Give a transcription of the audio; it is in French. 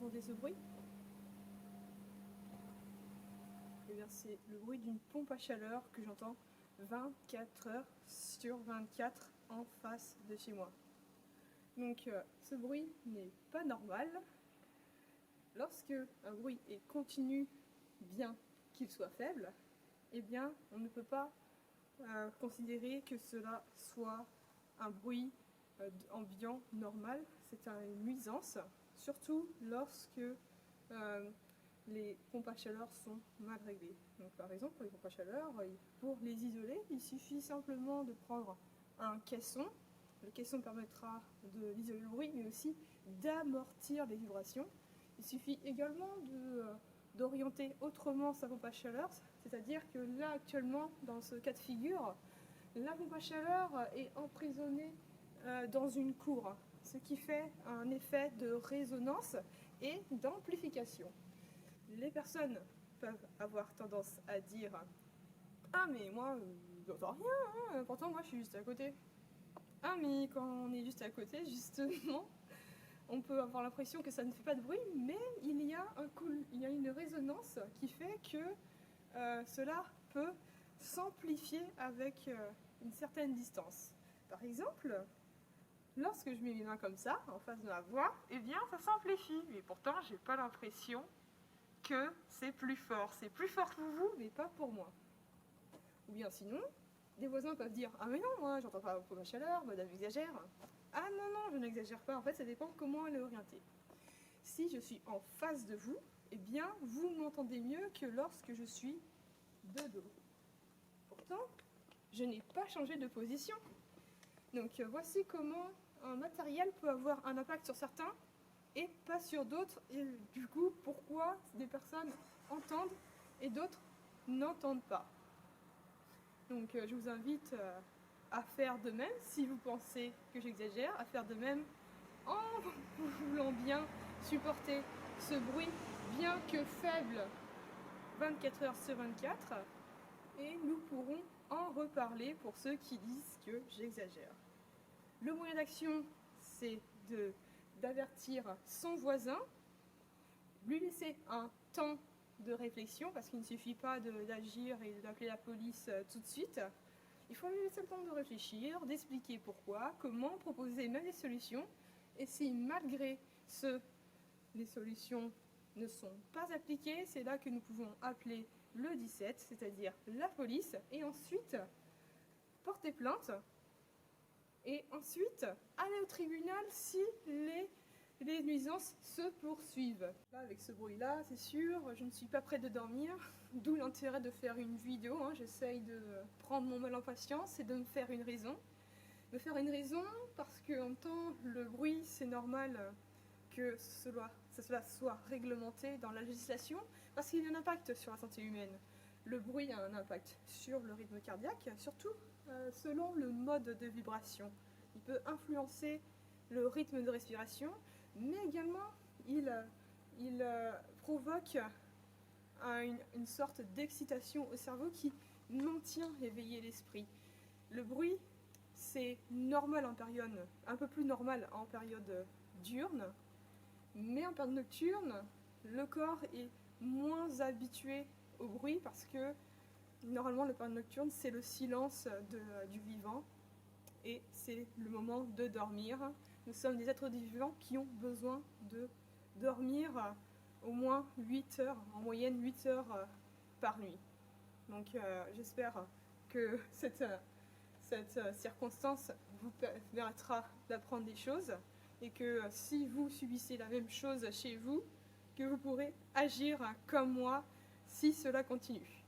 entendez ce bruit? Eh bien, c'est le bruit d'une pompe à chaleur que j'entends 24 heures sur 24 en face de chez moi. Donc, ce bruit n'est pas normal. Lorsque un bruit est continu, bien qu'il soit faible, eh bien, on ne peut pas considérer que cela soit un bruit ambiant normal. C'est une nuisance, surtout lorsque les pompes à chaleur sont mal réglées. Donc, par exemple, pour les pompes à chaleur, pour les isoler, il suffit simplement de prendre un caisson. Le caisson permettra d'isoler le bruit, mais aussi d'amortir les vibrations. Il suffit également d'orienter autrement sa pompe à chaleur, c'est-à-dire que là, actuellement, dans ce cas de figure, la pompe à chaleur est emprisonnée dans une cour, ce qui fait un effet de résonance et d'amplification. Les personnes peuvent avoir tendance à dire « Ah mais moi, j'entends rien, hein, pourtant moi je suis juste à côté ». Ah mais quand on est juste à côté, justement, on peut avoir l'impression que ça ne fait pas de bruit, mais il y a une résonance qui fait que cela peut s'amplifier avec une certaine distance. Par exemple, lorsque je mets mes mains comme ça, en face de ma voix, eh bien ça s'amplifie, mais pourtant j'ai pas l'impression que c'est plus fort. C'est plus fort pour vous, mais pas pour moi. Ou bien sinon, des voisins peuvent dire « Ah mais non, moi j'entends pas pour ma chaleur, madame exagère ». Ah non, non, je n'exagère pas, en fait ça dépend comment elle est orientée. Si je suis en face de vous, eh bien vous m'entendez mieux que lorsque je suis de dos. Pourtant, je n'ai pas changé de position. Donc voici comment un matériel peut avoir un impact sur certains et pas sur d'autres, et du coup pourquoi des personnes entendent et d'autres n'entendent pas. Donc je vous invite à faire de même si vous pensez que j'exagère, à faire de même en voulant bien supporter ce bruit bien que faible 24 heures sur 24, et nous pourrons en reparler pour ceux qui disent que j'exagère. Le moyen d'action, c'est d'avertir son voisin, lui laisser un temps de réflexion, parce qu'il ne suffit pas d'agir et d'appeler la police tout de suite. Il faut lui laisser le temps de réfléchir, d'expliquer pourquoi, comment, proposer même des solutions. Et si malgré les solutions ne sont pas appliquées, c'est là que nous pouvons appeler le 17, c'est-à-dire la police, et ensuite porter plainte. Et ensuite, aller au tribunal si les nuisances se poursuivent. Là, avec ce bruit-là, c'est sûr, je ne suis pas prête de dormir, d'où l'intérêt de faire une vidéo. J'essaye de prendre mon mal en patience et de me faire une raison. Me faire une raison parce que en même temps, le bruit, c'est normal que cela soit réglementé dans la législation, parce qu'il y a un impact sur la santé humaine. Le bruit a un impact sur le rythme cardiaque, surtout selon le mode de vibration. Il peut influencer le rythme de respiration, mais également il provoque une sorte d'excitation au cerveau qui maintient éveillé l'esprit. Le bruit, c'est normal en période, un peu plus normal en période diurne, mais en période nocturne, le corps est moins habitué au bruit parce que normalement, la période nocturne, c'est le silence du vivant et c'est le moment de dormir. Nous sommes des êtres vivants qui ont besoin de dormir au moins 8 heures, en moyenne 8 heures par nuit. Donc j'espère que cette circonstance vous permettra d'apprendre des choses et que si vous subissez la même chose chez vous, que vous pourrez agir comme moi si cela continue.